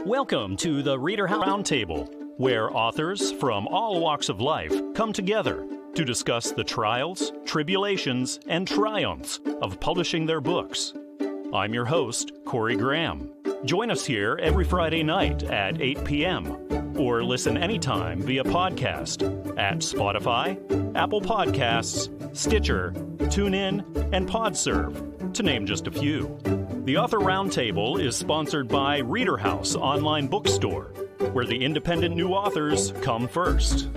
Welcome to the ReaderHouse Roundtable, where authors from all walks of life come together to discuss the trials, tribulations, and triumphs of publishing their books. I'm your host, Corey Graham. Join us here every Friday night at 8 p.m. or listen anytime via podcast at Spotify, Apple Podcasts, Stitcher, TuneIn, and PodServe, to name just a few. The Author Roundtable is sponsored by ReaderHouse Online Bookstore, where the independent new authors come first.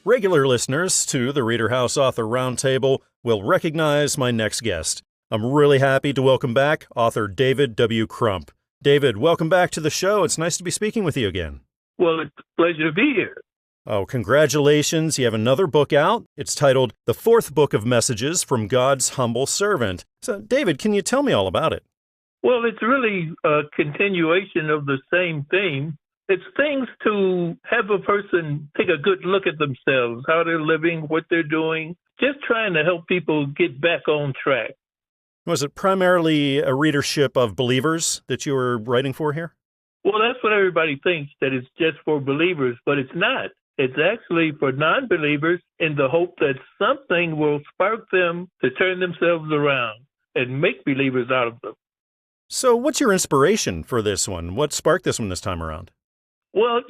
Regular listeners to the ReaderHouse Author Roundtable will recognize my next guest. I'm really happy to welcome back author David W. Crump. David, welcome back to the show. It's nice to be speaking with you again. Well, it's a pleasure to be here. Oh, congratulations. You have another book out. It's titled The Fourth Book of Messages from God's Humble Servant. So, David, can you tell me all about it? Well, it's really a continuation of the same theme. It's things to have a person take a good look at themselves, how they're living, what they're doing, just trying to help people get back on track. Was it primarily a readership of believers that you were writing for here? Well, that's what everybody thinks, that it's just for believers, but it's not. It's actually for non-believers in the hope that something will spark them to turn themselves around and make believers out of them. So what's your inspiration for this one? What sparked this one this time around? Well,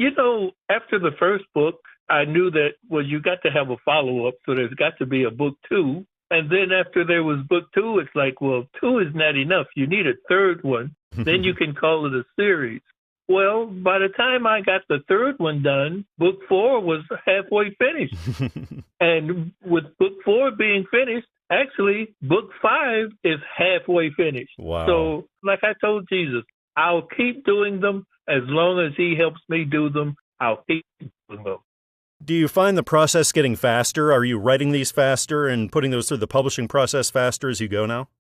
after the first book, I knew that, you got to have a follow-up, so there's got to be a book 2. And then after there was book 2, it's like, 2 is not enough. You need a third one. Then you can call it a series. Well, by the time I got the third one done, book 4 was halfway finished. And with book 4 being finished, actually, book 5 is halfway finished. Wow. So, like I told Jesus, I'll keep doing them as long as he helps me do them. I'll keep doing them. Do you find the process getting faster? Are you writing these faster and putting those through the publishing process faster as you go now?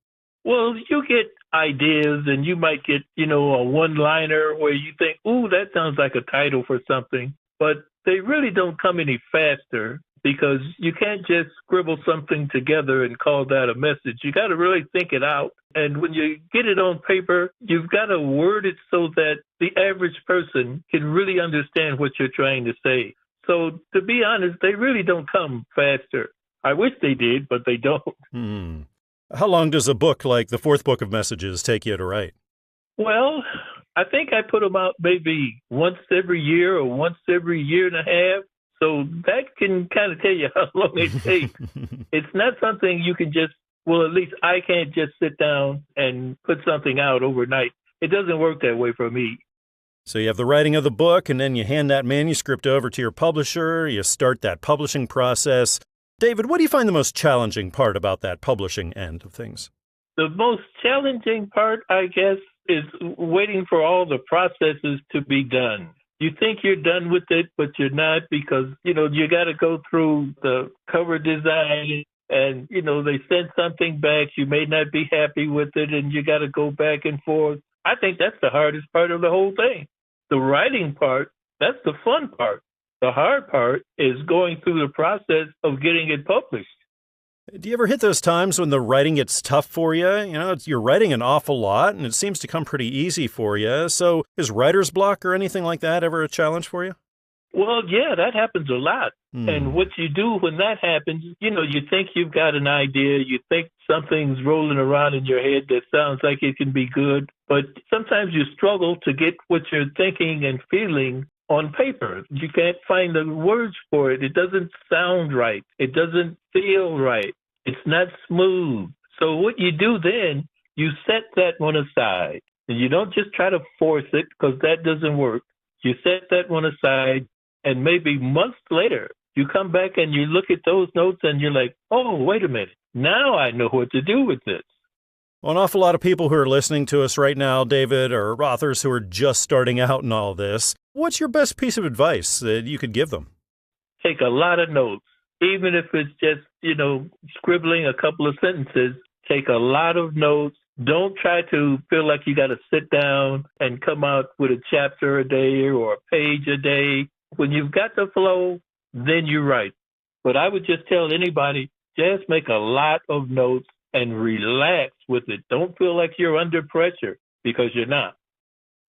Well, you get ideas and you might get, a one-liner where you think, that sounds like a title for something. But they really don't come any faster because you can't just scribble something together and call that a message. You got to really think it out. And when you get it on paper, you've got to word it so that the average person can really understand what you're trying to say. So to be honest, they really don't come faster. I wish they did, but they don't. How long does a book like the fourth book of messages take you to write? Well, I think I put them out maybe once every year or once every year and a half. So that can kind of tell you how long it takes. It's not something you can just, at least I can't just sit down and put something out overnight. It doesn't work that way for me. So you have the writing of the book, and then you hand that manuscript over to your publisher. You start that publishing process. David, what do you find the most challenging part about that publishing end of things? The most challenging part, I guess, is waiting for all the processes to be done. You think you're done with it, but you're not because, you got to go through the cover design and, they send something back. You may not be happy with it and you got to go back and forth. I think that's the hardest part of the whole thing. The writing part, that's the fun part. The hard part is going through the process of getting it published. Do you ever hit those times when the writing gets tough for you? You're writing an awful lot, and it seems to come pretty easy for you. So is writer's block or anything like that ever a challenge for you? Well, yeah, that happens a lot. And what you do when that happens, you think you've got an idea. You think something's rolling around in your head that sounds like it can be good. But sometimes you struggle to get what you're thinking and feeling on paper. You can't find the words for it. It doesn't sound right. It doesn't feel right. It's not smooth. So what you do then, you set that one aside. And you don't just try to force it because that doesn't work. You set that one aside, and maybe months later, you come back and you look at those notes and you're like, wait a minute. Now I know what to do with this. Well, an awful lot of people who are listening to us right now, David, are authors who are just starting out in all this. What's your best piece of advice that you could give them? Take a lot of notes. Even if it's just, scribbling a couple of sentences, take a lot of notes. Don't try to feel like you got to sit down and come out with a chapter a day or a page a day. When you've got the flow, then you write. But I would just tell anybody, just make a lot of notes and relax with it. Don't feel like you're under pressure because you're not.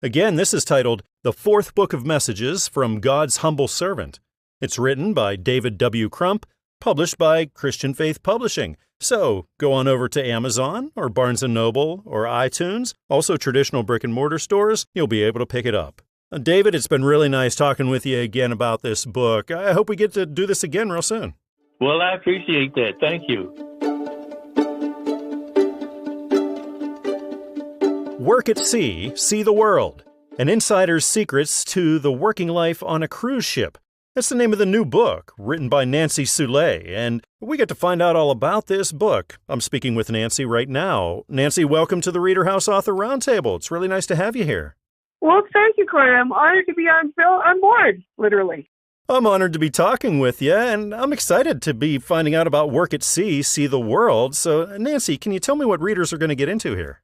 Again, this is titled The Fourth Book of Messages from God's Humble Servant. It's written by David W. Crump, published by Christian Faith Publishing. So go on over to Amazon or Barnes & Noble or iTunes, also traditional brick-and-mortar stores. You'll be able to pick it up. David, it's been really nice talking with you again about this book. I hope we get to do this again real soon. Well, I appreciate that. Thank you. Work at Sea, See the World. An Insider's Secrets to the Working Life on a Cruise Ship. That's the name of the new book, written by Nancy Soule, and we get to find out all about this book. I'm speaking with Nancy right now. Nancy, welcome to the ReaderHouse Author Roundtable. It's really nice to have you here. Well, thank you, Corey. I'm honored to be on board, literally. I'm honored to be talking with you, and I'm excited to be finding out about Work at Sea, See the World. So, Nancy, can you tell me what readers are going to get into here?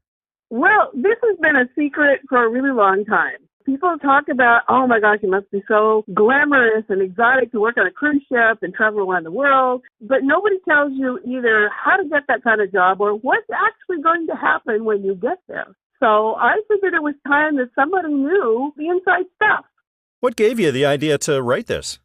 Well, this has been a secret for a really long time. People talk about, oh my gosh, it must be so glamorous and exotic to work on a cruise ship and travel around the world. But nobody tells you either how to get that kind of job or what's actually going to happen when you get there. So I figured it was time that somebody knew the inside stuff. What gave you the idea to write this?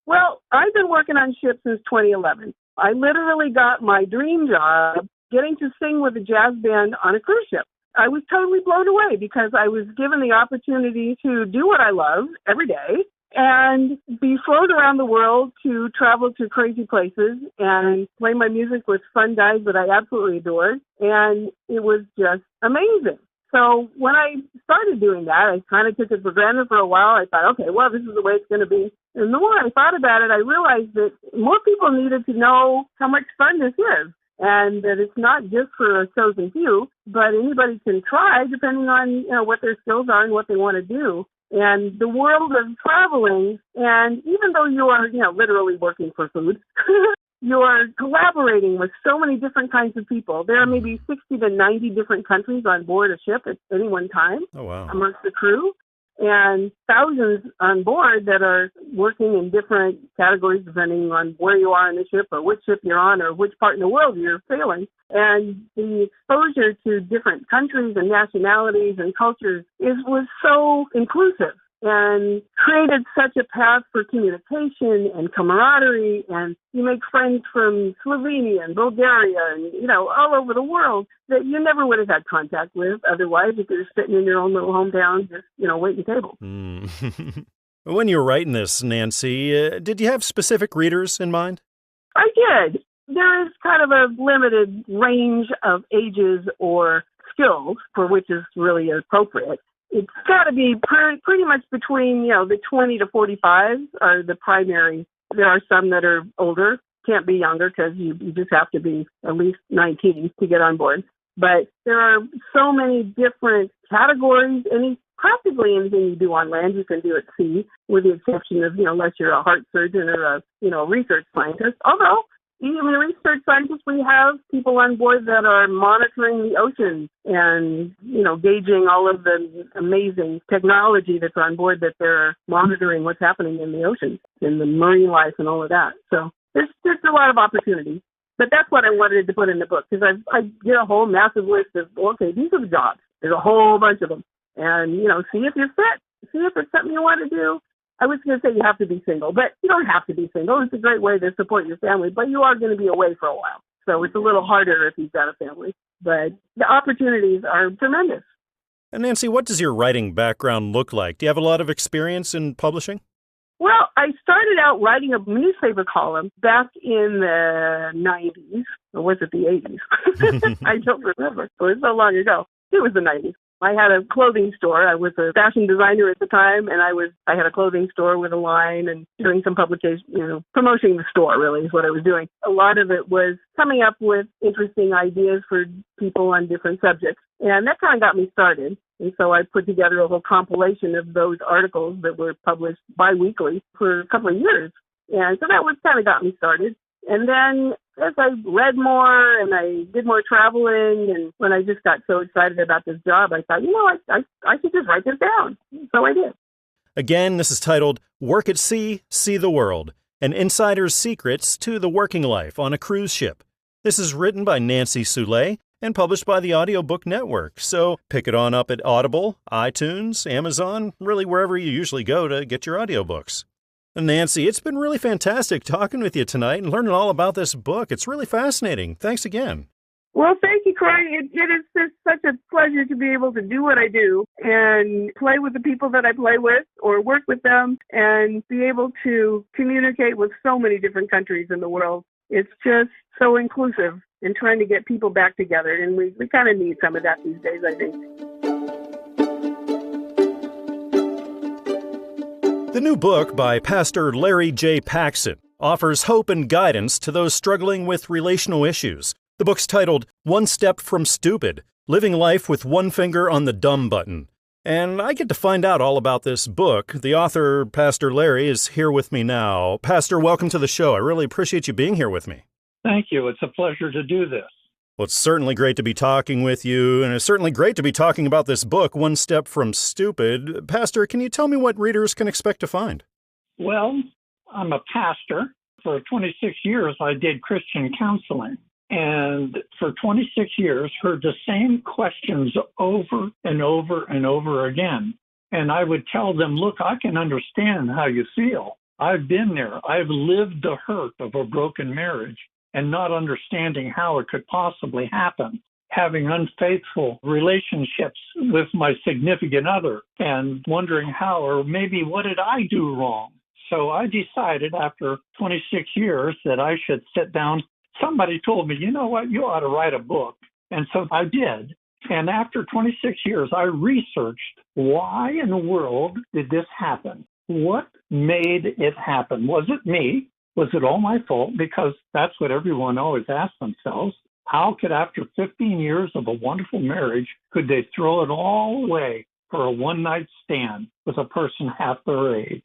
Well, I've been working on ships since 2011. I literally got my dream job getting to sing with a jazz band on a cruise ship. I was totally blown away because I was given the opportunity to do what I love every day and be flown around the world to travel to crazy places and play my music with fun guys that I absolutely adored. And it was just amazing. So when I started doing that, I kind of took it for granted for a while. I thought, okay, well, this is the way it's going to be. And the more I thought about it, I realized that more people needed to know how much fun this is. And that it's not just for a chosen few, but anybody can try depending on, what their skills are and what they want to do. And the world of traveling, and even though you are, literally working for food, you are collaborating with so many different kinds of people. There are maybe 60 to 90 different countries on board a ship at any one time. Oh, wow. Amongst the crew. And thousands on board that are working in different categories depending on where you are on the ship or which ship you're on or which part in the world you're sailing. And the exposure to different countries and nationalities and cultures was so inclusive and created such a path for communication and camaraderie. And you make friends from Slovenia and Bulgaria and, all over the world that you never would have had contact with otherwise if you're sitting in your own little hometown, just, waiting tables. When you were writing this, Nancy, did you have specific readers in mind? I did. There is kind of a limited range of ages or skills for which is really appropriate. It's got to be pretty much between, the 20 to 45s are the primary. There are some that are older, can't be younger because you just have to be at least 19 to get on board. But there are so many different categories. Practically anything you do on land, you can do at sea, with the exception of, unless you're a heart surgeon or a research scientist. Although, even research scientists, we have people on board that are monitoring the ocean and, gauging all of the amazing technology that's on board that they're monitoring what's happening in the ocean and the marine life and all of that. So there's a lot of opportunity. But that's what I wanted to put in the book because I get a whole massive list of, okay, these are the jobs. There's a whole bunch of them. And, see if you're fit. See if it's something you want to do. I was going to say you have to be single, but you don't have to be single. It's a great way to support your family, but you are going to be away for a while. So it's a little harder if you've got a family. But the opportunities are tremendous. And Nancy, what does your writing background look like? Do you have a lot of experience in publishing? Well, I started out writing a newspaper column back in the 90s. Or was it the 80s? I don't remember. It was so long ago. It was the 90s. I had a clothing store. I was a fashion designer at the time, and I had a clothing store with a line and doing some publication, promoting the store really is what I was doing. A lot of it was coming up with interesting ideas for people on different subjects. And that kind of got me started. And so I put together a whole compilation of those articles that were published bi-weekly for a couple of years. And so that was kind of got me started. And then as I read more and I did more traveling, and when I just got so excited about this job, I thought, I should just write this down. So I did. Again, this is titled Work at Sea, See the World, An Insider's Secrets to the Working Life on a Cruise Ship. This is written by Nancy Soule and published by the Audiobook Network. So pick it on up at Audible, iTunes, Amazon, really wherever you usually go to get your audiobooks. Nancy, it's been really fantastic talking with you tonight and learning all about this book. It's really fascinating. Thanks again. Well, thank you, Corey. It is just such a pleasure to be able to do what I do and play with the people that I play with or work with them and be able to communicate with so many different countries in the world. It's just so inclusive in trying to get people back together, and we kind of need some of that these days, I think. The new book by Pastor Larry J. Paxson offers hope and guidance to those struggling with relational issues. The book's titled One Step from Stupid, Living Life with One Finger on the Dumb Button. And I get to find out all about this book. The author, Pastor Larry, is here with me now. Pastor, welcome to the show. I really appreciate you being here with me. Thank you. It's a pleasure to do this. Well, it's certainly great to be talking with you, and it's certainly great to be talking about this book, One Step from Stupid. Pastor, can you tell me what readers can expect to find? Well, I'm a pastor. For 26 years, I did Christian counseling. And for 26 years, heard the same questions over and over and over again. And I would tell them, look, I can understand how you feel. I've been there. I've lived the hurt of a broken marriage and not understanding how it could possibly happen. Having unfaithful relationships with my significant other and wondering how, or maybe what did I do wrong? So I decided after 26 years that I should sit down. Somebody told me, you know what, you ought to write a book. And so I did. And after 26 years, I researched why in the world did this happen? What made it happen? Was it me? Was it all my fault? Because that's what everyone always asks themselves. How could, after 15 years of a wonderful marriage, could they throw it all away for a one-night stand with a person half their age?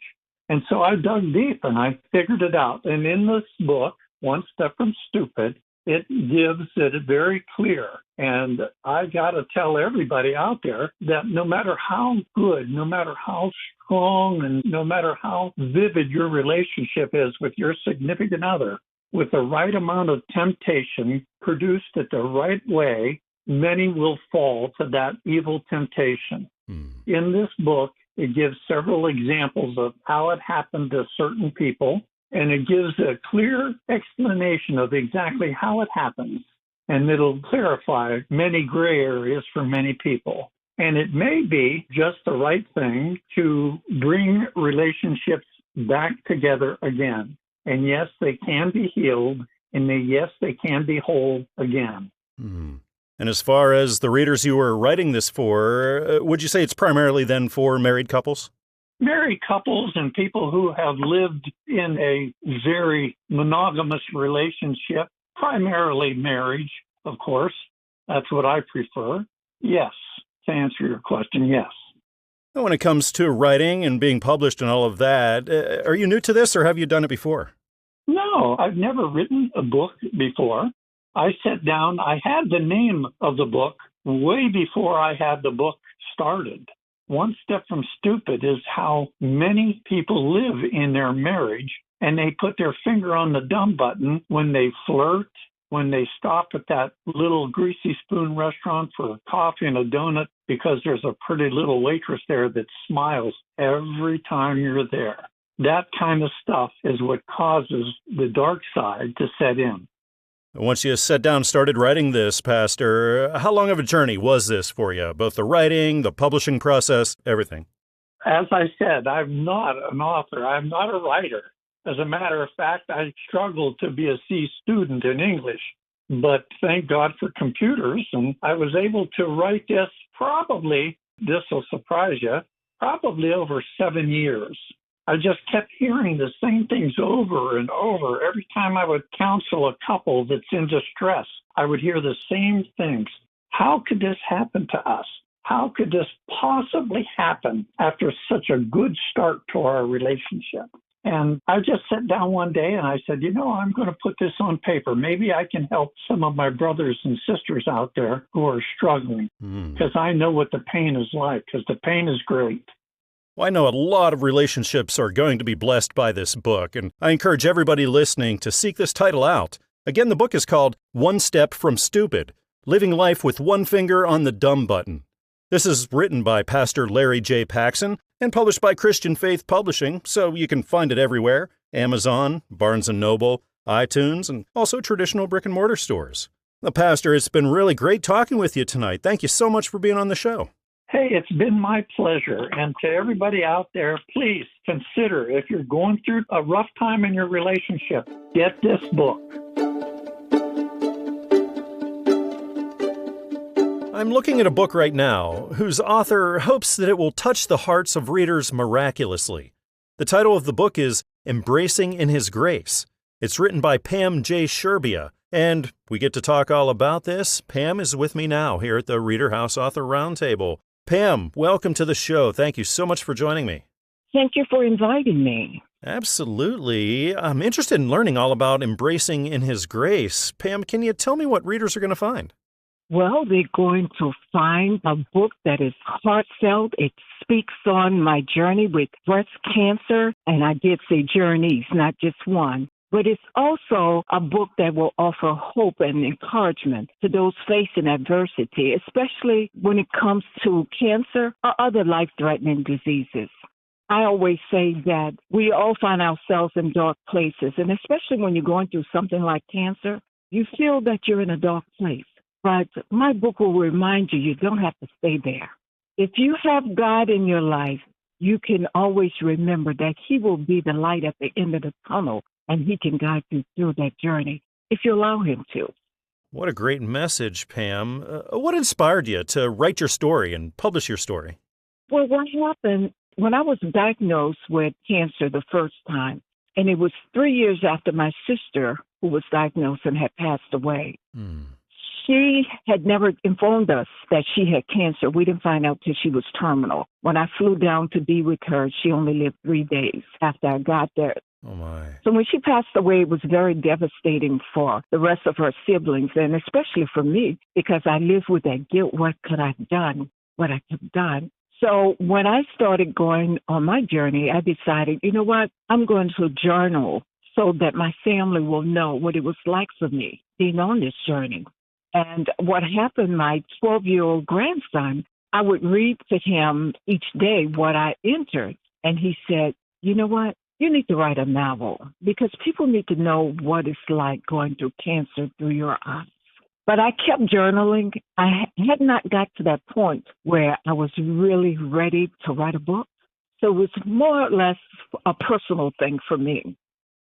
And so I dug deep and I figured it out. And in this book, One Step from Stupid, it gives it very clear. And I got to tell everybody out there that no matter how good, no matter how strong, and no matter how vivid your relationship is with your significant other, with the right amount of temptation produced it the right way, many will fall to that evil temptation. In this book, it gives several examples of how it happened to certain people. And it gives a clear explanation of exactly how it happens. And it'll clarify many gray areas for many people. And it may be just the right thing to bring relationships back together again. And yes, they can be healed. And yes, they can be whole again. And as far as the readers you were writing this for, would you say it's primarily then for married couples? Married couples and people who have lived in a very monogamous relationship, primarily marriage, of course. That's what I prefer. Yes, to answer your question, yes. When it comes to writing and being published and all of that, are you new to this or have you done it before? No, I've never written a book before. I sat down, I had the name of the book way before I had the book started. One Step from Stupid is how many people live in their marriage, and they put their finger on the dumb button when they flirt, when they stop at that little greasy spoon restaurant for coffee and a donut because there's a pretty little waitress there that smiles every time you're there. That kind of stuff is what causes the dark side to set in. Once you sat down and started writing this, Pastor, how long of a journey was this for you? Both the writing, the publishing process, everything. As I said, I'm not an author. I'm not a writer. As a matter of fact, I struggled to be a C student in English. But thank God for computers, and I was able to write this probably, this will surprise you, probably over 7 years. I just kept hearing the same things over and over. Every time I would counsel a couple that's in distress, I would hear the same things. How could this happen to us? How could this possibly happen after such a good start to our relationship? And I just sat down one day and I said, I'm going to put this on paper. Maybe I can help some of my brothers and sisters out there who are struggling because I know what the pain is like, because the pain is great. Well, I know a lot of relationships are going to be blessed by this book, and I encourage everybody listening to seek this title out. Again, the book is called One Step from Stupid, Living Life with One Finger on the Dumb Button. This is written by Pastor Larry J. Paxson and published by Christian Faith Publishing, so you can find it everywhere: Amazon, Barnes & Noble, iTunes, and also traditional brick-and-mortar stores. Pastor, it's been really great talking with you tonight. Thank you so much for being on the show. Hey, it's been my pleasure. And to everybody out there, please consider, if you're going through a rough time in your relationship, get this book. I'm looking at a book right now whose author hopes that it will touch the hearts of readers miraculously. The title of the book is Embracing in His Grace. It's written by Pam J. Sherbia, and we get to talk all about this. Pam is with me now here at the ReaderHouse Author Roundtable. Pam, welcome to the show. Thank you so much for joining me. Thank you for inviting me. Absolutely. I'm interested in learning all about embracing in His grace. Pam, can you tell me what readers are going to find? Well, they're going to find a book that is heartfelt. It speaks on my journey with breast cancer, and I did say journeys, not just one. But it's also a book that will offer hope and encouragement to those facing adversity, especially when it comes to cancer or other life-threatening diseases. I always say that we all find ourselves in dark places, and especially when you're going through something like cancer, you feel that you're in a dark place. But my book will remind you, you don't have to stay there. If you have God in your life, you can always remember that He will be the light at the end of the tunnel, and He can guide you through that journey if you allow Him to. What a great message, Pam. What inspired you to write your story and publish your story? Well, what happened when I was diagnosed with cancer the first time, and it was 3 years after my sister, who was diagnosed and had passed away. She had never informed us that she had cancer. We didn't find out till she was terminal. When I flew down to be with her, she only lived 3 days after I got there. Oh, my. So when she passed away, it was very devastating for the rest of her siblings, and especially for me, because I lived with that guilt. What could I have done? What I could have done? So when I started going on my journey, I decided, you know what? I'm going to journal so that my family will know what it was like for me being on this journey. And what happened, my 12-year-old grandson, I would read to him each day what I entered. And he said, you know what? You need to write a novel because people need to know what it's like going through cancer through your eyes. But I kept journaling. I had not got to that point where I was really ready to write a book. So it was more or less a personal thing for me.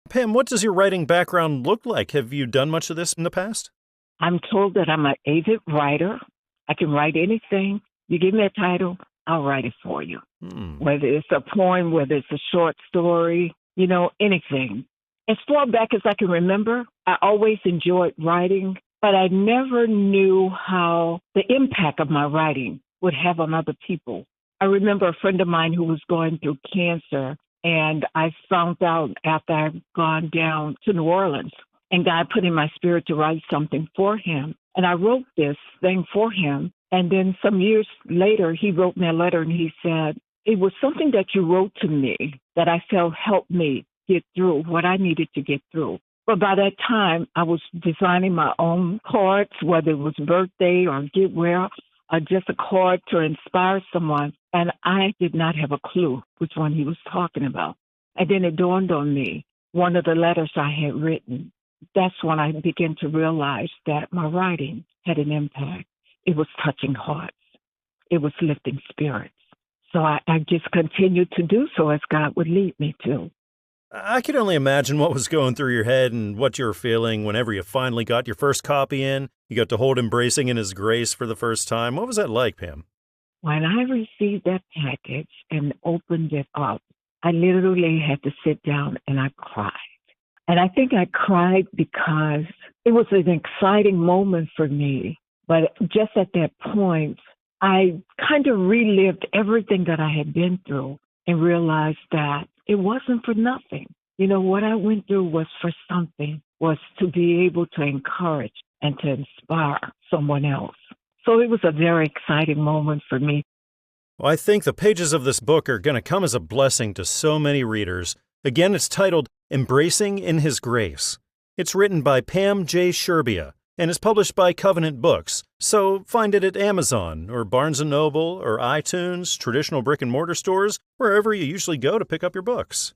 Pam, what does your writing background look like? Have you done much of this in the past? I'm told that I'm an avid writer. I can write anything. You give me a title, I'll write it for you. Whether it's a poem, whether it's a short story, anything. As far back as I can remember, I always enjoyed writing, but I never knew how the impact of my writing would have on other people. I remember a friend of mine who was going through cancer, and I found out after I'd gone down to New Orleans, and God put in my spirit to write something for him. And I wrote this thing for him. And then some years later, he wrote me a letter and he said, it was something that you wrote to me that I felt helped me get through what I needed to get through. But by that time, I was designing my own cards, whether it was birthday or giveaway or just a card to inspire someone. And I did not have a clue which one he was talking about. And then it dawned on me, one of the letters I had written. That's when I began to realize that my writing had an impact. It was touching hearts. It was lifting spirits. So I just continued to do so as God would lead me to. I can only imagine what was going through your head and what you were feeling whenever you finally got your first copy in. You got to hold Embracing in His Grace for the first time. What was that like, Pam? When I received that package and opened it up, I literally had to sit down and I cried. And I think I cried because it was an exciting moment for me. But just at that point, I kind of relived everything that I had been through and realized that it wasn't for nothing. What I went through was for something, was to be able to encourage and to inspire someone else. So it was a very exciting moment for me. Well, I think the pages of this book are going to come as a blessing to so many readers. Again, it's titled Embracing in His Grace. It's written by Pam J. Sherbia and is published by Covenant Books. So find it at Amazon or Barnes & Noble or iTunes, traditional brick-and-mortar stores, wherever you usually go to pick up your books.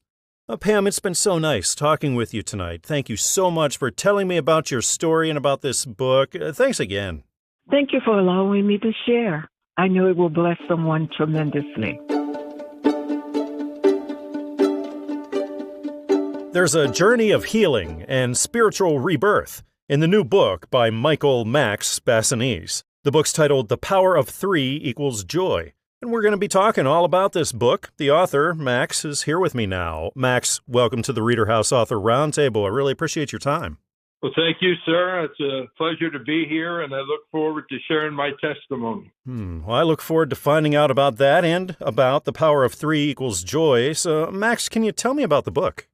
Pam, it's been so nice talking with you tonight. Thank you so much for telling me about your story and about this book. Thanks again. Thank you for allowing me to share. I know it will bless someone tremendously. There's a journey of healing and spiritual rebirth in the new book by Michael Max Basenese. The book's titled The Power of Three Equals Joy. And we're going to be talking all about this book. The author, Max, is here with me now. Max, welcome to the ReaderHouse Author Roundtable. I really appreciate your time. Well, thank you, sir. It's a pleasure to be here, and I look forward to sharing my testimony. Well, I look forward to finding out about that and about The Power of Three Equals Joy. So, Max, can you tell me about the book?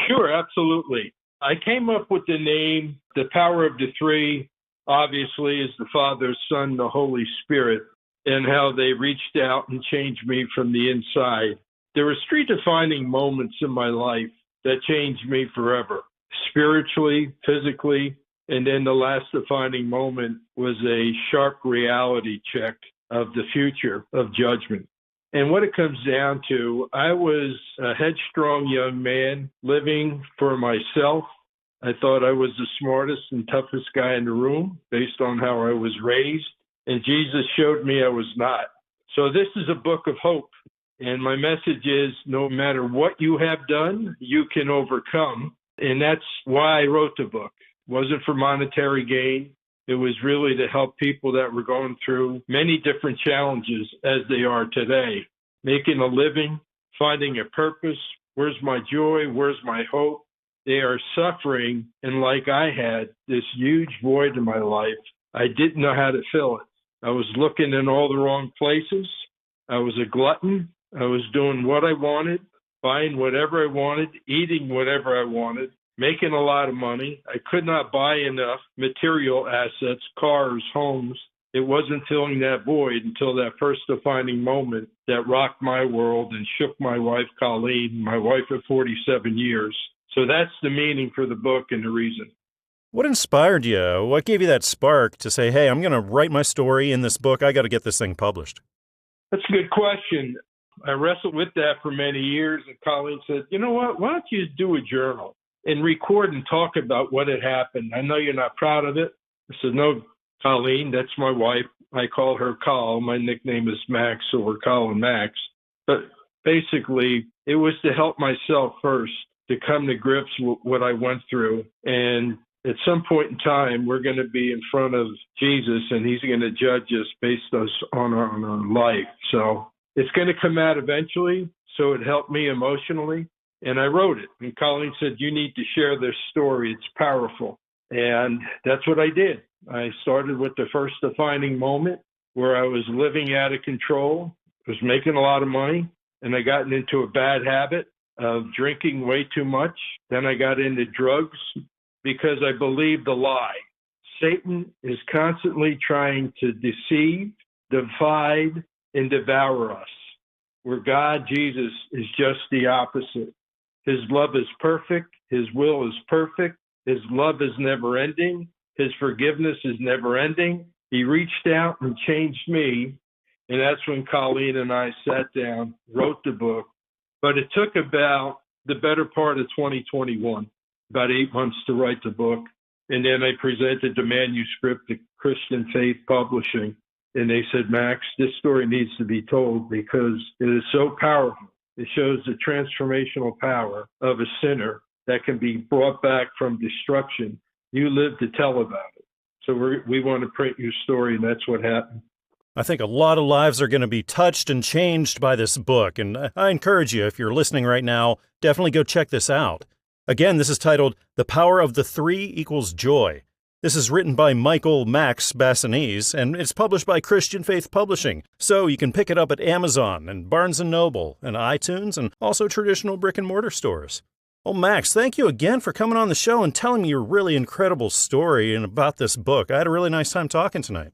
Sure, absolutely. I came up with the name, The Power of the Three, obviously, is the Father, Son, the Holy Spirit, and how they reached out and changed me from the inside. There were three defining moments in my life that changed me forever, spiritually, physically, and then the last defining moment was a sharp reality check of the future of judgment. And what it comes down to, I was a headstrong young man living for myself. I thought I was the smartest and toughest guy in the room based on how I was raised. And Jesus showed me I was not. So this is a book of hope. And my message is, no matter what you have done, you can overcome. And that's why I wrote the book. It wasn't for monetary gain. It was really to help people that were going through many different challenges as they are today. Making a living, finding a purpose. Where's my joy? Where's my hope? They are suffering. And like I had this huge void in my life, I didn't know how to fill it. I was looking in all the wrong places. I was a glutton. I was doing what I wanted, buying whatever I wanted, eating whatever I wanted, making a lot of money. I could not buy enough material assets, cars, homes. It wasn't filling that void until that first defining moment that rocked my world and shook my wife, Colleen, my wife of 47 years. So that's the meaning for the book and the reason. What inspired you? What gave you that spark to say, hey, I'm going to write my story in this book. I got to get this thing published? That's a good question. I wrestled with that for many years, and Colleen said, you know what, why don't you do a journal and record and talk about what had happened? I know you're not proud of it. I said, no, Colleen, that's my wife. I call her Col. My nickname is Max, so we're calling Max. But basically, it was to help myself first, to come to grips with what I went through. And at some point in time, we're going to be in front of Jesus, and he's going to judge us based on our life. So it's going to come out eventually, so it helped me emotionally. And I wrote it. And Colleen said, you need to share this story. It's powerful. And that's what I did. I started with the first defining moment where I was living out of control, was making a lot of money, and I got into a bad habit of drinking way too much. Then I got into drugs because I believed the lie. Satan is constantly trying to deceive, divide, and devour us, where God, Jesus, is just the opposite. His love is perfect. His will is perfect. His love is never ending. His forgiveness is never ending. He reached out and changed me. And that's when Colleen and I sat down, wrote the book. But it took about the better part of 2021, about 8 months to write the book. And then I presented the manuscript to Christian Faith Publishing. And they said, Max, this story needs to be told because it is so powerful. It shows the transformational power of a sinner that can be brought back from destruction. You live to tell about it. So we want to print your story, and that's what happened. I think a lot of lives are going to be touched and changed by this book, and I encourage you, if you're listening right now, definitely go check this out. Again, this is titled The Power of the Three Equals Joy. This is written by Michael Max Basenese, and it's published by Christian Faith Publishing, so you can pick it up at Amazon and Barnes & Noble and iTunes and also traditional brick-and-mortar stores. Well, Max, thank you again for coming on the show and telling me your really incredible story and about this book. I had a really nice time talking tonight.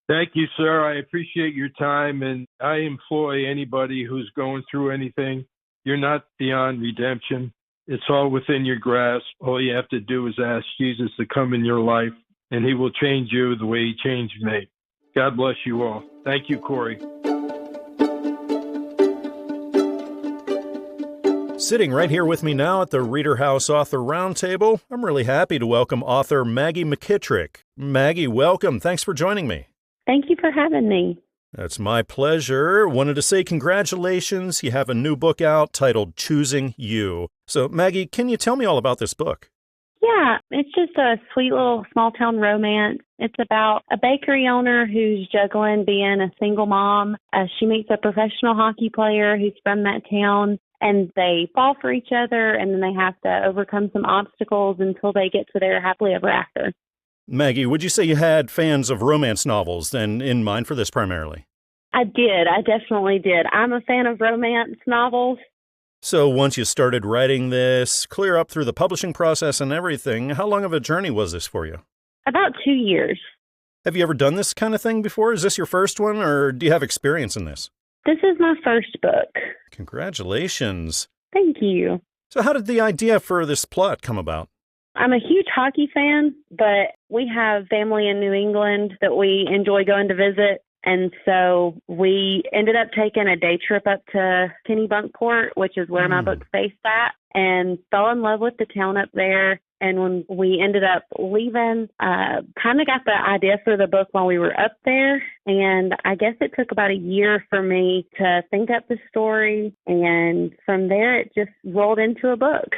Thank you, sir. I appreciate your time, and I employ anybody who's going through anything. You're not beyond redemption. It's all within your grasp. All you have to do is ask Jesus to come in your life and he will change you the way he changed me. God bless you all. Thank you, Corey. Sitting right here with me now at the ReaderHouse Author Roundtable, I'm really happy to welcome author Maggie McKittrick. Maggie, welcome. Thanks for joining me. Thank you for having me. That's my pleasure. Wanted to say congratulations. You have a new book out titled Choosing You. So, Maggie, can you tell me all about this book? Yeah, it's just a sweet little small-town romance. It's about a bakery owner who's juggling being a single mom. She meets a professional hockey player who's from that town, and they fall for each other, and then they have to overcome some obstacles until they get to their happily ever after. Maggie, would you say you had fans of romance novels then in mind for this primarily? I did. I definitely did. I'm a fan of romance novels. So once you started writing this, clear up through the publishing process and everything, how long of a journey was this for you? About 2 years. Have you ever done this kind of thing before? Is this your first one, or do you have experience in this? This is my first book. Congratulations. Thank you. So how did the idea for this plot come about? I'm a huge hockey fan, but we have family in New England that we enjoy going to visit. And so we ended up taking a day trip up to Kennebunkport, which is where my book's based at, and fell in love with the town up there. And when we ended up leaving, kind of got the idea for the book while we were up there. And I guess it took about a year for me to think up the story. And from there, it just rolled into a book.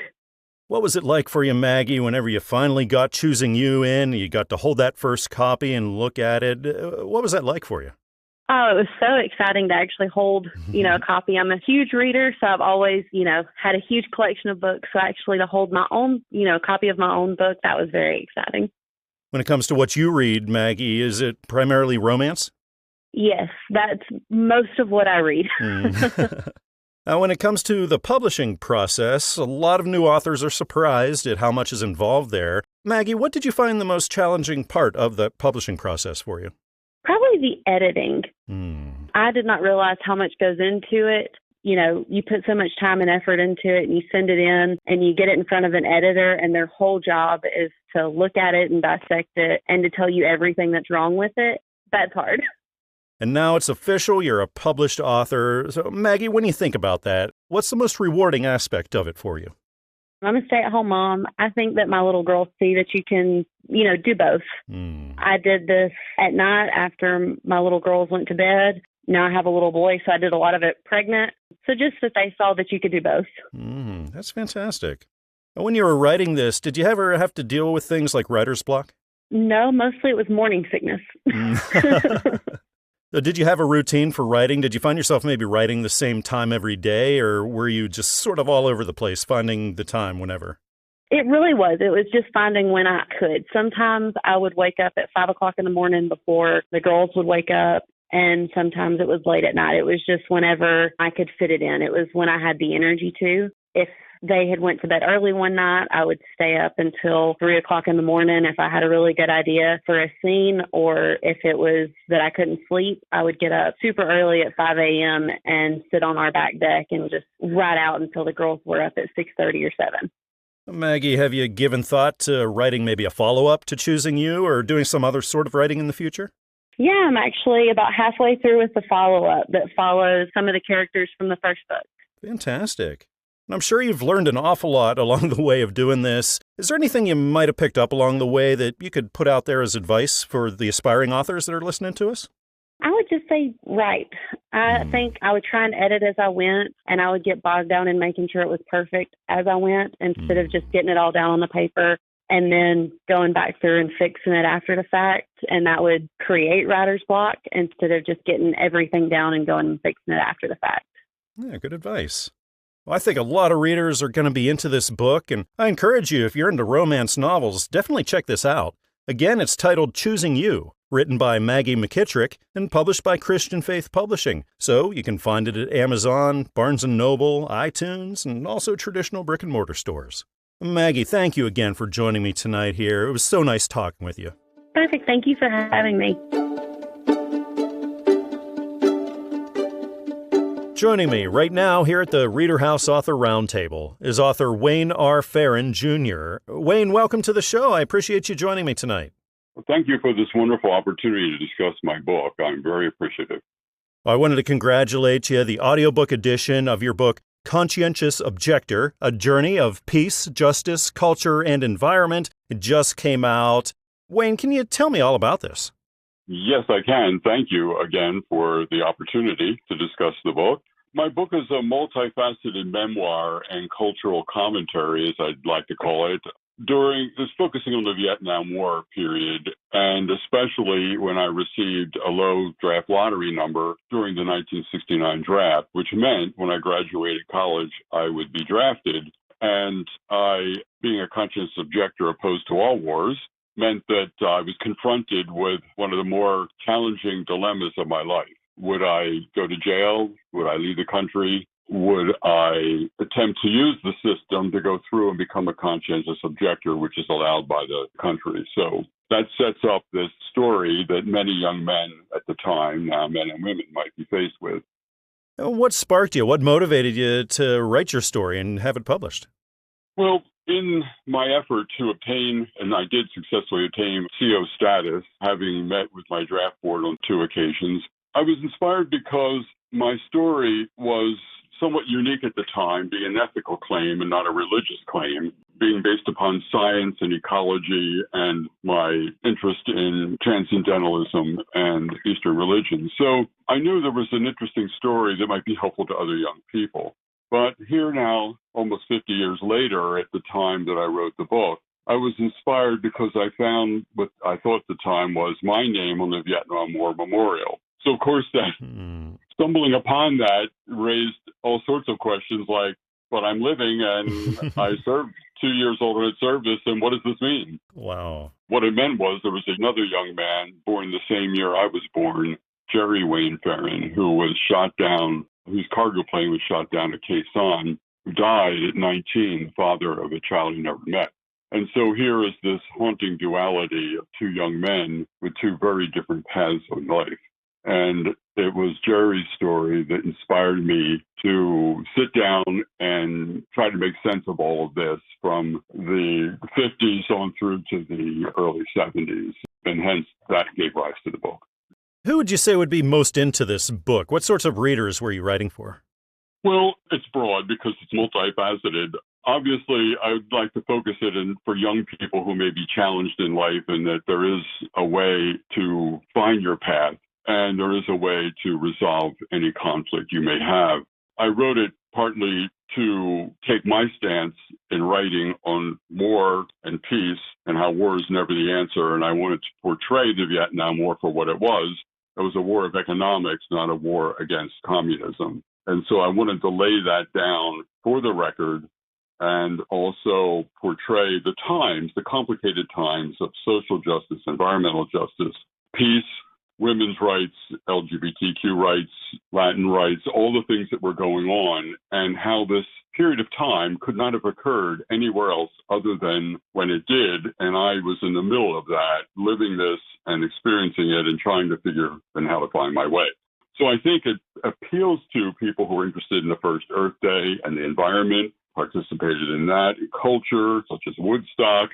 What was it like for you, Maggie, whenever you finally got Choosing You in, you got to hold that first copy and look at it? What was that like for you? Oh, it was so exciting to actually hold, a copy. I'm a huge reader, so I've always, had a huge collection of books. So actually to hold my own, copy of my own book, that was very exciting. When it comes to what you read, Maggie, is it primarily romance? Yes, that's most of what I read. Now, when it comes to the publishing process, a lot of new authors are surprised at how much is involved there. Maggie, what did you find the most challenging part of the publishing process for you? Probably the editing. I did not realize how much goes into it. You put so much time and effort into it, and you send it in, and you get it in front of an editor, and their whole job is to look at it and dissect it and to tell you everything that's wrong with it. That's hard. And now it's official, you're a published author. So, Maggie, when you think about that, what's the most rewarding aspect of it for you? I'm a stay-at-home mom. I think that my little girls see that you can, do both. I did this at night after my little girls went to bed. Now I have a little boy, so I did a lot of it pregnant. So just that they saw that you could do both. That's fantastic. When you were writing this, did you ever have to deal with things like writer's block? No, mostly it was morning sickness. So did you have a routine for writing? Did you find yourself maybe writing the same time every day, or were you just sort of all over the place, finding the time whenever? It really was. It was just finding when I could. Sometimes I would wake up at 5 o'clock in the morning before the girls would wake up, and sometimes it was late at night. It was just whenever I could fit it in. It was when I had the energy to. If they had went to bed early one night, I would stay up until 3 o'clock in the morning if I had a really good idea for a scene, or if it was that I couldn't sleep, I would get up super early at 5 a.m. and sit on our back deck and just write out until the girls were up at 6:30 or 7. Maggie, have you given thought to writing maybe a follow-up to Choosing You or doing some other sort of writing in the future? Yeah, I'm actually about halfway through with the follow-up that follows some of the characters from the first book. Fantastic. I'm sure you've learned an awful lot along the way of doing this. Is there anything you might have picked up along the way that you could put out there as advice for the aspiring authors that are listening to us? I would just say write. I think I would try and edit as I went, and I would get bogged down in making sure it was perfect as I went instead of just getting it all down on the paper and then going back through and fixing it after the fact. And that would create writer's block instead of just getting everything down and going and fixing it after the fact. Yeah, good advice. Well, I think a lot of readers are going to be into this book, and I encourage you, if you're into romance novels, definitely check this out. Again, it's titled Choosing You, written by Maggie McKittrick and published by Christian Faith Publishing. So you can find it at Amazon, Barnes & Noble, iTunes, and also traditional brick-and-mortar stores. Maggie, thank you again for joining me tonight here. It was so nice talking with you. Perfect. Thank you for having me. Joining me right now here at the ReaderHouse Author Roundtable is author Wayne R. Ferren Jr. Wayne, welcome to the show. I appreciate you joining me tonight. Well, thank you for this wonderful opportunity to discuss my book. I'm very appreciative. I wanted to congratulate you. The audiobook edition of your book, Conscientious Objector, A Journey of Peace, Justice, Culture, and Environment, it just came out. Wayne, can you tell me all about this? Yes, I can. Thank you again for the opportunity to discuss the book. My book is a multifaceted memoir and cultural commentary, as I'd like to call it. It's focusing on the Vietnam War period, and especially when I received a low draft lottery number during the 1969 draft, which meant when I graduated college, I would be drafted. And I, being a conscientious objector opposed to all wars, meant that I was confronted with one of the more challenging dilemmas of my life. Would I go to jail? Would I leave the country? Would I attempt to use the system to go through and become a conscientious objector, which is allowed by the country? So that sets up this story that many young men at the time, now men and women, might be faced with. What sparked you? What motivated you to write your story and have it published? Well, in my effort to obtain, and I did successfully obtain CO status, having met with my draft board on 2 occasions, I was inspired because my story was somewhat unique at the time, being an ethical claim and not a religious claim, being based upon science and ecology and my interest in transcendentalism and Eastern religion. So I knew there was an interesting story that might be helpful to other young people. But here now, almost 50 years later, at the time that I wrote the book, I was inspired because I found what I thought at the time was my name on the Vietnam War Memorial. So, of course, that stumbling upon that raised all sorts of questions like, but I'm living and I served 2 years alternate service, and what does this mean? Wow. What it meant was there was another young man born the same year I was born, Jerry Wayne Ferren, who was shot down, whose cargo plane was shot down at Khe Sanh, who died at 19, the father of a child he never met. And so here is this haunting duality of 2 young men with 2 very different paths of life. And it was Jerry's story that inspired me to sit down and try to make sense of all of this from the 50s on through to the early 70s. And hence, that gave rise to the book. Who would you say would be most into this book? What sorts of readers were you writing for? Well, it's broad because it's multifaceted. Obviously, I would like to focus it in for young people who may be challenged in life and that there is a way to find your path. And there is a way to resolve any conflict you may have. I wrote it partly to take my stance in writing on war and peace and how war is never the answer. And I wanted to portray the Vietnam War for what it was. It was a war of economics, not a war against communism. And so I wanted to lay that down for the record and also portray the times, the complicated times of social justice, environmental justice, peace, women's rights, LGBTQ rights, Latin rights, all the things that were going on, and how this period of time could not have occurred anywhere else other than when it did. And I was in the middle of that, living this and experiencing it and trying to figure out how to find my way. So I think it appeals to people who are interested in the first Earth Day and the environment, participated in that, in culture, such as Woodstock,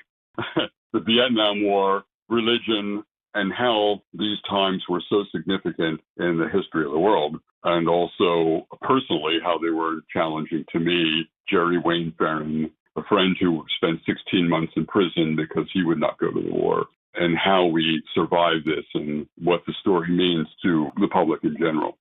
the Vietnam War, religion, and how these times were so significant in the history of the world, and also personally how they were challenging to me. Jerry Wayne Ferren, a friend who spent 16 months in prison because he would not go to the war, and how we survived this and what the story means to the public in general.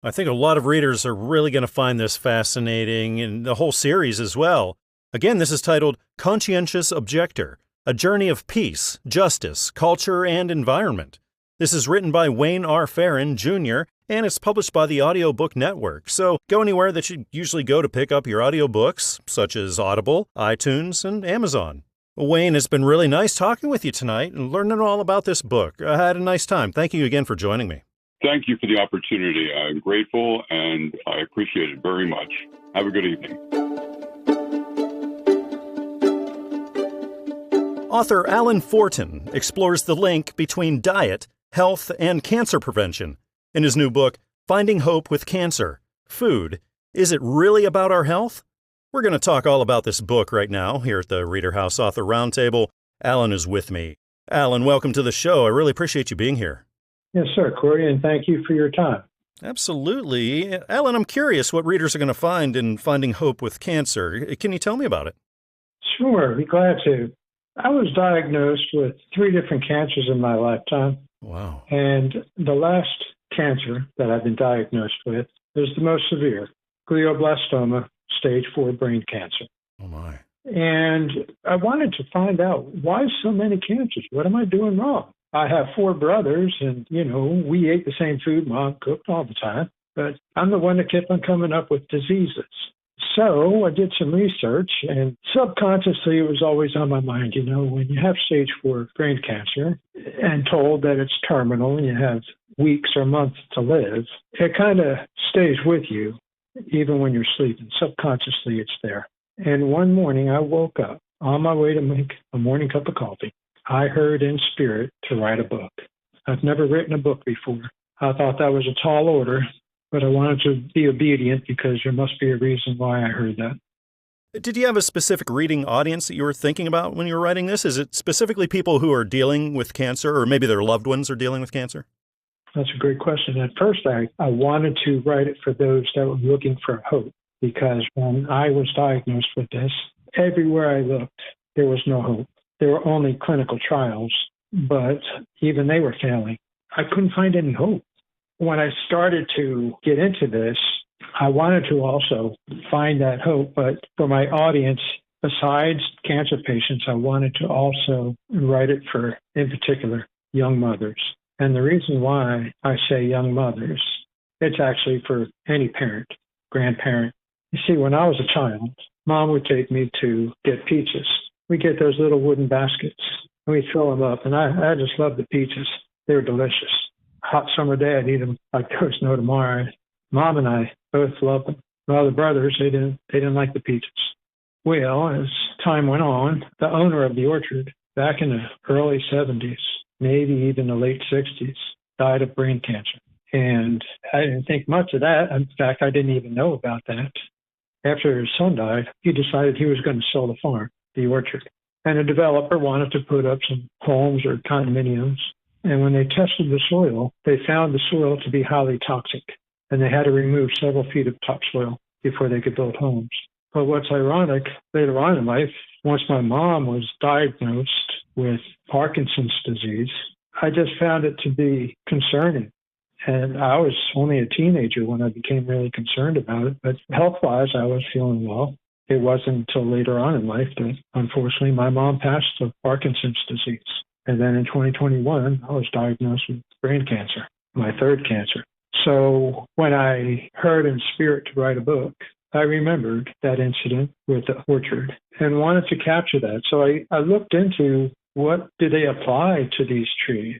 I think a lot of readers are really going to find this fascinating, and the whole series as well. Again, this is titled Conscientious Objector, A Journey of Peace, Justice, Culture, and Environment. This is written by Wayne R. Ferren Jr., and it's published by the Audiobook Network. So go anywhere that you usually go to pick up your audiobooks, such as Audible, iTunes, and Amazon. Wayne, it's been really nice talking with you tonight and learning all about this book. I had a nice time. Thank you again for joining me. Thank you for the opportunity. I'm grateful, and I appreciate it very much. Have a good evening. Author Alan Fortin explores the link between diet, health, and cancer prevention. In his new book, Finding Hope with Cancer, Food, Is It Really About Our Health? We're going to talk all about this book right now here at the ReaderHouse Author Roundtable. Alan is with me. Alan, welcome to the show. I really appreciate you being here. Yes, sir, Corey, and thank you for your time. Absolutely. Alan, I'm curious what readers are going to find in Finding Hope with Cancer. Can you tell me about it? Sure, be glad to. I was diagnosed with 3 different cancers in my lifetime. Wow. And the last cancer that I've been diagnosed with is the most severe, glioblastoma, stage 4 brain cancer. Oh, my. And I wanted to find out, why so many cancers? What am I doing wrong? I have 4 brothers, and, we ate the same food Mom cooked all the time, but I'm the one that kept on coming up with diseases. So I did some research, and subconsciously it was always on my mind, when you have stage 4 brain cancer and told that it's terminal and you have weeks or months to live, it kind of stays with you even when you're sleeping. Subconsciously it's there. And one morning I woke up on my way to make a morning cup of coffee. I heard in spirit to write a book. I've never written a book before. I thought that was a tall order, but I wanted to be obedient because there must be a reason why I heard that. Did you have a specific reading audience that you were thinking about when you were writing this? Is it specifically people who are dealing with cancer, or maybe their loved ones are dealing with cancer? That's a great question. At first, I wanted to write it for those that were looking for hope, because when I was diagnosed with this, everywhere I looked, there was no hope. There were only clinical trials, but even they were failing. I couldn't find any hope. When I started to get into this, I wanted to also find that hope, but for my audience, besides cancer patients, I wanted to also write it for, in particular, young mothers. And the reason why I say young mothers, it's actually for any parent, grandparent. You see, when I was a child, Mom would take me to get peaches. We get those little wooden baskets, and we'd fill them up, and I just loved the peaches. They were delicious. Hot summer day, I'd eat them like there was no tomorrow. Mom and I both loved them. My other brothers, they didn't like the peaches. Well, as time went on, the owner of the orchard, back in the early 70s, maybe even the late 60s, died of brain cancer. And I didn't think much of that. In fact, I didn't even know about that. After his son died, he decided he was going to sell the farm, the orchard. And a developer wanted to put up some homes or condominiums. And when they tested the soil, they found the soil to be highly toxic. And they had to remove several feet of topsoil before they could build homes. But what's ironic, later on in life, once my mom was diagnosed with Parkinson's disease, I just found it to be concerning. And I was only a teenager when I became really concerned about it. But health-wise, I was feeling well. It wasn't until later on in life that, unfortunately, my mom passed of Parkinson's disease. And then in 2021, I was diagnosed with brain cancer, my 3rd cancer. So when I heard in spirit to write a book, I remembered that incident with the orchard and wanted to capture that. So I looked into what do they apply to these trees.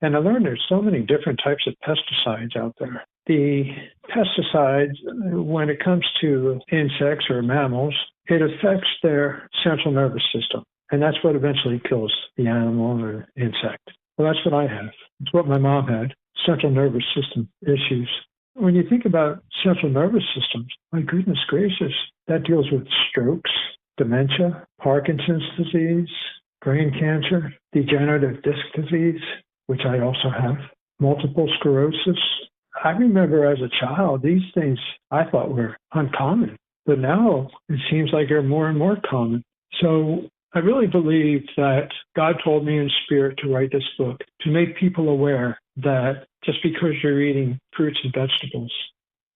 And I learned there's so many different types of pesticides out there. The pesticides, when it comes to insects or mammals, it affects their central nervous system. And that's what eventually kills the animal or insect. Well, that's what I have. It's what my mom had, central nervous system issues. When you think about central nervous systems, my goodness gracious, that deals with strokes, dementia, Parkinson's disease, brain cancer, degenerative disc disease, which I also have, multiple sclerosis. I remember as a child, these things I thought were uncommon, but now it seems like they're more and more common. So I really believe that God told me in spirit to write this book, to make people aware that just because you're eating fruits and vegetables,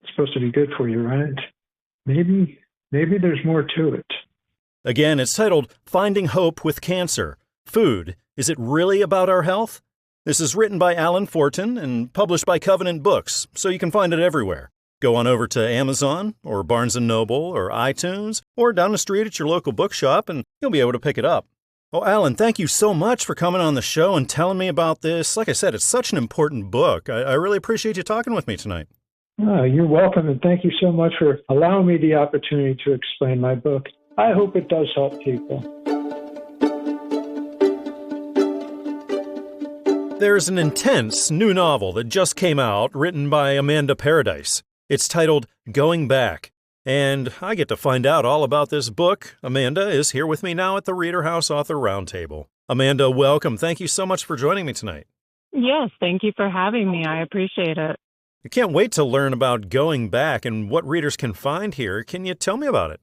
it's supposed to be good for you, right? Maybe there's more to it. Again, it's titled Finding Hope with Cancer. Food. Is it really about our health? This is written by Alan Fortin and published by Covenant Books, so you can find it everywhere. Go on over to Amazon or Barnes & Noble or iTunes or down the street at your local bookshop and you'll be able to pick it up. Oh, Alan, thank you so much for coming on the show and telling me about this. Like I said, it's such an important book. I really appreciate you talking with me tonight. Oh, you're welcome, and thank you so much for allowing me the opportunity to explain my book. I hope it does help people. There's an intense new novel that just came out written by Amanda Paradis. It's titled Going Back. And I get to find out all about this book. Amanda is here with me now at the ReaderHouse Author Roundtable. Amanda, welcome. Thank you so much for joining me tonight. Yes, thank you for having me. I appreciate it. I can't wait to learn about Going Back and what readers can find here. Can you tell me about it?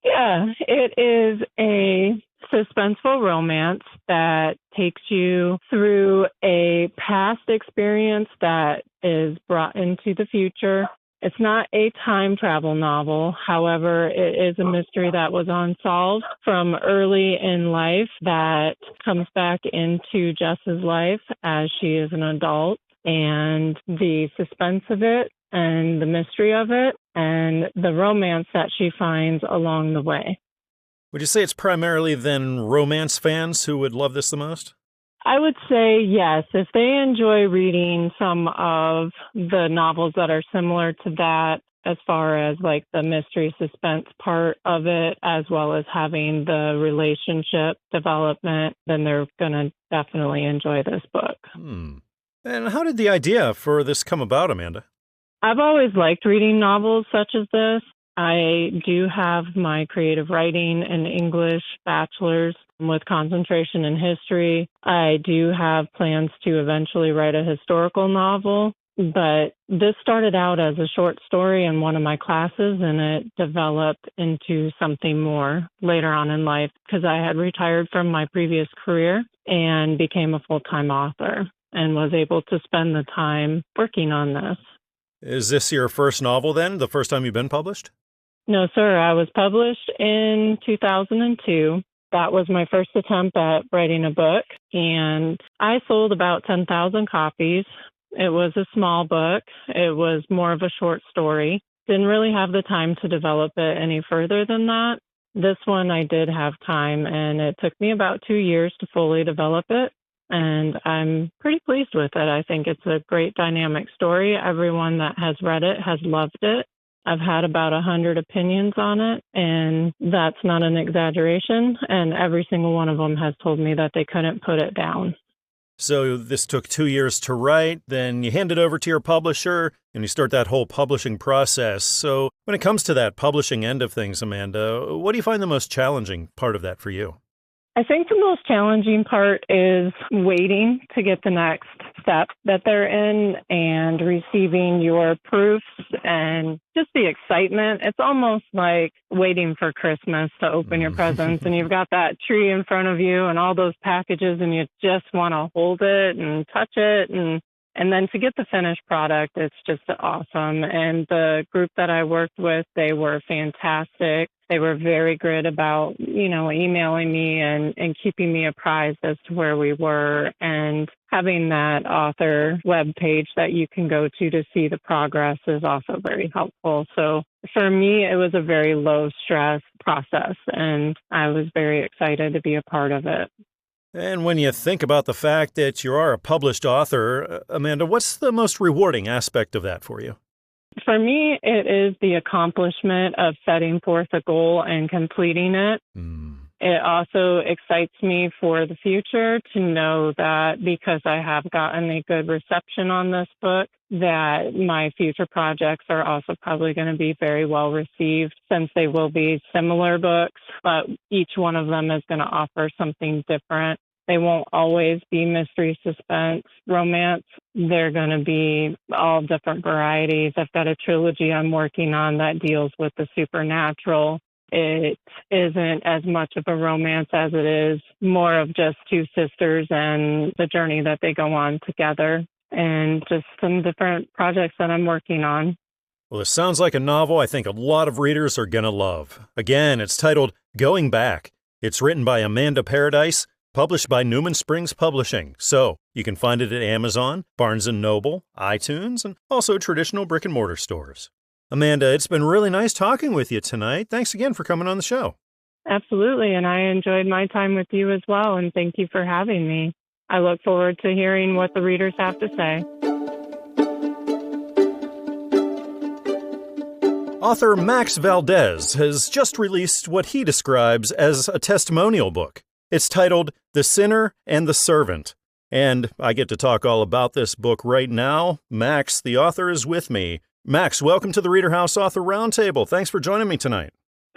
Yeah, it is a suspenseful romance that takes you through a past experience that is brought into the future. It's not a time travel novel. However, it is a mystery that was unsolved from early in life that comes back into Jess's life as she is an adult. And the suspense of it and the mystery of it and the romance that she finds along the way. Would you say it's primarily then romance fans who would love this the most? I would say yes. If they enjoy reading some of the novels that are similar to that, as far as like the mystery suspense part of it, as well as having the relationship development, then they're going to definitely enjoy this book. And how did the idea for this come about, Amanda? I've always liked reading novels such as this. I do have my creative writing and English bachelor's with concentration in history. I do have plans to eventually write a historical novel, but this started out as a short story in one of my classes, and it developed into something more later on in life because I had retired from my previous career and became a full-time author and was able to spend the time working on this. Is this your first novel then, the first time you've been published? No, sir. I was published in 2002. That was my first attempt at writing a book, and I sold about 10,000 copies. It was a small book. It was more of a short story. Didn't really have the time to develop it any further than that. This one I did have time, and it took me about 2 years to fully develop it. And I'm pretty pleased with it. I think it's a great dynamic story. Everyone that has read it has loved it. I've had about 100 opinions on it, and that's not an exaggeration. And every single one of them has told me that they couldn't put it down. So this took 2 years to write, then you hand it over to your publisher, and you start that whole publishing process. So when it comes to that publishing end of things, Amanda, what do you find the most challenging part of that for you? I think the most challenging part is waiting to get the next step that they're in and receiving your proofs and just the excitement. It's almost like waiting for Christmas to open your presents, and you've got that tree in front of you and all those packages, and you just want to hold it and touch it. And then to get the finished product, it's just awesome. And the group that I worked with, they were fantastic. They were very good about, emailing me and keeping me apprised as to where we were, and having that author web page that you can go to see the progress is also very helpful. So for me, it was a very low stress process, and I was very excited to be a part of it. And when you think about the fact that you are a published author, Amanda, what's the most rewarding aspect of that for you? For me, it is the accomplishment of setting forth a goal and completing it. It also excites me for the future to know that because I have gotten a good reception on this book, that my future projects are also probably going to be very well received, since they will be similar books, but each one of them is going to offer something different. They won't always be mystery, suspense, romance. They're going to be all different varieties. I've got a trilogy I'm working on that deals with the supernatural. It isn't as much of a romance as it is more of just two sisters and the journey that they go on together, and just some different projects that I'm working on. Well, this sounds like a novel I think a lot of readers are going to love. Again, it's titled Going Back. It's written by Amanda Paradis, published by Newman Springs Publishing. So you can find it at Amazon, Barnes & Noble, iTunes, and also traditional brick-and-mortar stores. Amanda, it's been really nice talking with you tonight. Thanks again for coming on the show. Absolutely, and I enjoyed my time with you as well, and thank you for having me. I look forward to hearing what the readers have to say. Author Max Valdez has just released what he describes as a testimonial book. It's titled The Sinner and the Servant. And I get to talk all about this book right now. Max, the author, is with me. Max, welcome to the ReaderHouse Author Roundtable. Thanks for joining me tonight.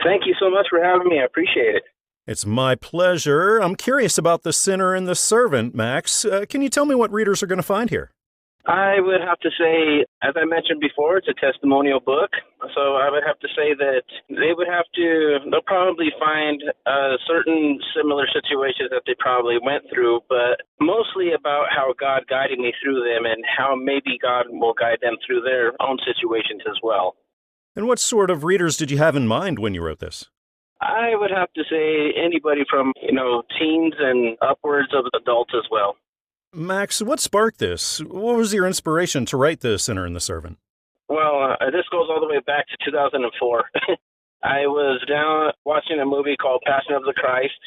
Thank you so much for having me. I appreciate it. It's my pleasure. I'm curious about the sinner and the servant, Max. Can you tell me what readers are going to find here? I would have to say, as I mentioned before, it's a testimonial book. So I would have to say that they'll probably find certain similar situations that they probably went through, but mostly about how God guided me through them and how maybe God will guide them through their own situations as well. And what sort of readers did you have in mind when you wrote this? I would have to say anybody from, teens and upwards of adults as well. Max, what sparked this? What was your inspiration to write The Sinner and the Servant? Well, this goes all the way back to 2004. I was down watching a movie called Passion of the Christ.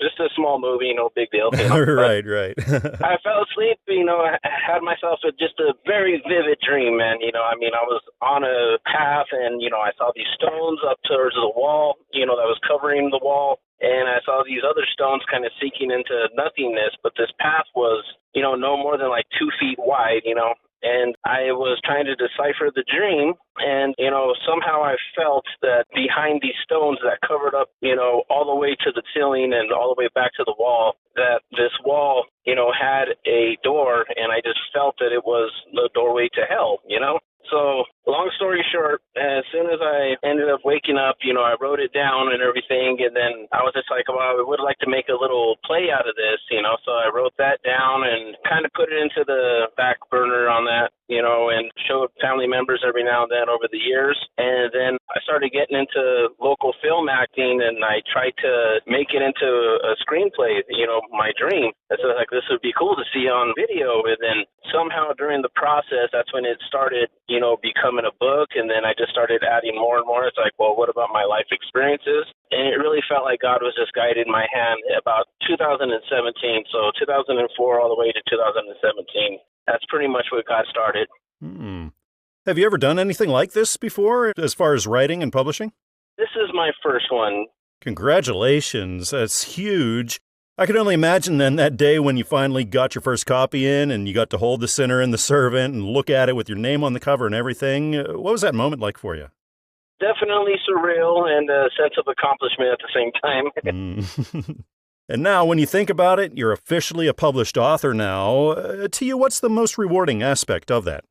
Just a small movie, no big deal. Right. I fell asleep, I had myself just a very vivid dream, man. I was on a path and, I saw these stones up towards the wall, that was covering the wall. And I saw these other stones kind of sinking into nothingness, but this path was, no more than like 2 feet wide, and I was trying to decipher the dream, and, somehow I felt that behind these stones that covered up, all the way to the ceiling and all the way back to the wall, that this wall, had a door, and I just felt that it was the doorway to hell, So, long story short, as soon as I ended up waking up, I wrote it down and everything, and then I was just like, well, I would like to make a little play out of this, so I wrote that down and kind of put it into the back burner on that, and showed family members every now and then over the years. And then I started getting into local film acting, and I tried to make it into a screenplay, my dream. I said, this would be cool to see on video. And then somehow during the process, that's when it started, becoming a book. And then I just started adding more and more. It's like, well, what about my life experiences? And it really felt like God was just guiding my hand about 2017. So 2004 all the way to 2017. That's pretty much what got started. Have you ever done anything like this before, as far as writing and publishing? This is my first one. Congratulations. That's huge. I can only imagine then that day when you finally got your first copy in and you got to hold The Sinner and the Servant and look at it with your name on the cover and everything. What was that moment like for you? Definitely surreal and a sense of accomplishment at the same time. And now, when you think about it, you're officially a published author now. To you, what's the most rewarding aspect of that?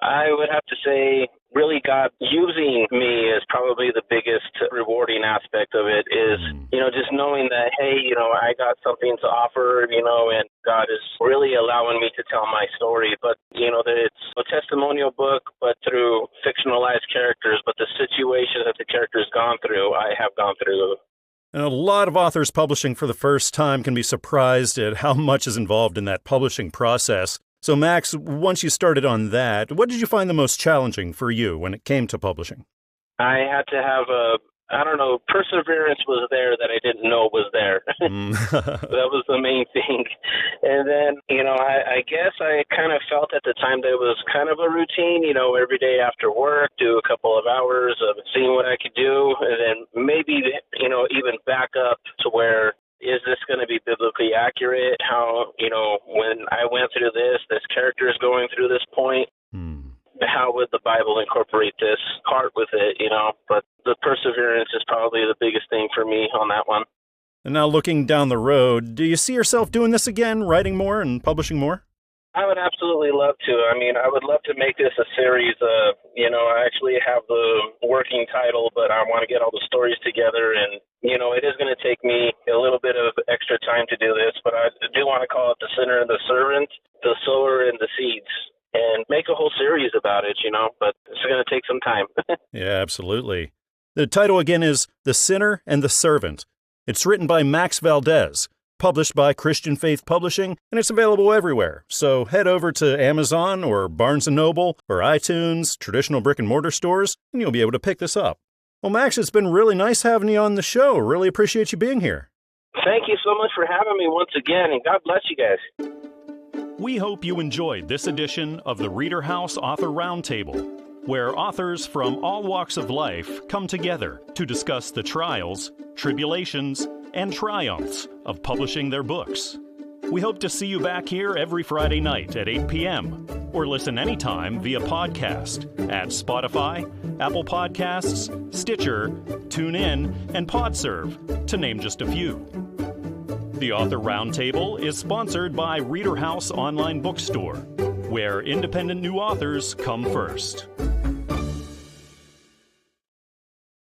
I would have to say, really, God using me is probably the biggest rewarding aspect of it is, just knowing that, hey, I got something to offer, and God is really allowing me to tell my story. But, that it's a testimonial book, but through fictionalized characters. But the situation that the character's gone through, I have gone through. And a lot of authors publishing for the first time can be surprised at how much is involved in that publishing process. So, Max, once you started on that, what did you find the most challenging for you when it came to publishing? I had to have perseverance was there that I didn't know was there. That was the main thing. And then, I guess I kind of felt at the time that it was kind of a routine, every day after work, do a couple of hours of seeing what I could do, and then maybe, even back up to where, is this going to be biblically accurate? How, when I went through this character is going through this point. How would the Bible incorporate this part with it, But the perseverance is probably the biggest thing for me on that one. And now looking down the road, do you see yourself doing this again, writing more and publishing more? I would absolutely love to. I would love to make this a series. I actually have the working title, but I want to get all the stories together. And, it is going to take me a little bit of extra time to do this, but I do want to call it The Sinner and the Servant, The Sower and the Seeds, and make a whole series about it, but it's going to take some time. Yeah, absolutely. The title again is The Sinner and the Servant. It's written by Max Valdez, published by Christian Faith Publishing, and it's available everywhere. So head over to Amazon or Barnes & Noble or iTunes, traditional brick-and-mortar stores, and you'll be able to pick this up. Well, Max, it's been really nice having you on the show. Really appreciate you being here. Thank you so much for having me once again, and God bless you guys. We hope you enjoyed this edition of the ReaderHouse Author Roundtable, where authors from all walks of life come together to discuss the trials, tribulations, and triumphs of publishing their books. We hope to see you back here every Friday night at 8 p.m. or listen anytime via podcast at Spotify, Apple Podcasts, Stitcher, TuneIn, and PodServe, to name just a few. The Author Roundtable is sponsored by ReaderHouse Online Bookstore, where independent new authors come first.